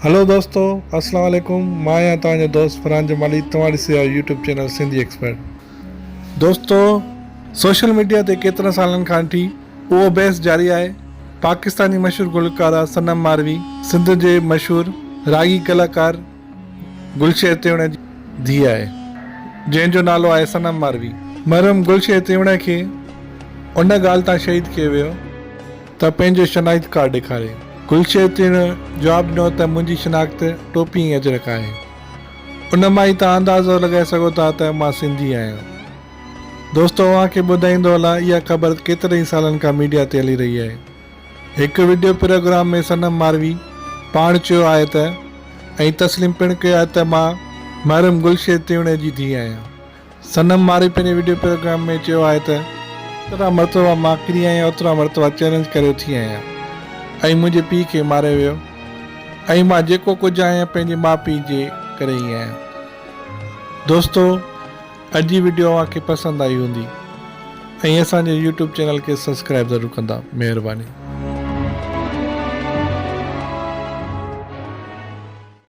Hello दोस्तों, अस्सलाम वालेकुम। मां आहियां तव्हांजो दोस्त फरहान जमाली। तव्हां ॾिसी रहिया यूट्यूब चैनल सिंधी एक्सपर्ट। दोस्तों, सोशल मीडिया ते केतिरनि सालनि खां वठी उहो बहस जारी आहे। पाकिस्तानी मशहूरु गुलकारा सनम मारवी सिंध जे मशहूरु रागी कलाकार गुलशेर तिवण जी धीउ आहे, जंहिंजो नालो आहे सनम मारवी। मरहम गुलशेर तिवण खे उन ॻाल्हि तां शहीद कयो वियो त पंहिंजो शनाख्त कार्ड ॾेखारे। गुलशेर तिवण जवाबु ॾिनो त मुंहिंजी शनाख्त टोपी ऐं अजरक आहे। उन मां ई तव्हां अंदाज़ो लॻाए सघो था त मां सिंधी आहियां। दोस्तो, तव्हांखे ॿुधाईंदो हलां, इहा ख़बर केतिरनि ई सालनि खां मीडिया ते हली रही आहे। हिकु वीडियो प्रोग्राम में सनम मारवी पाण चयो आहे त ऐं तस्लीम पिणु कयो आहे त मां मरहम गुलशेर तिवण जी धीउ आहियां। सनम मारवी पंहिंजे वीडियो प्रोग्राम में चयो आहे त जेतिरा मरतबा मां किरी आहियां ओतिरा मरतबा चैलेंज करे उथी आहियां ऐं मुंहिंजे पीउ खे मारियो वियो ऐं मां जेको कुझु आहियां पंहिंजे माउ पीउ जे करे ई आहियां। दोस्तो, अॼु जी वीडियो तव्हांखे पसंदि आई हूंदी ऐं असांजे यूट्यूब चैनल खे सब्सक्राइब ज़रूरु कंदा। महिरबानी।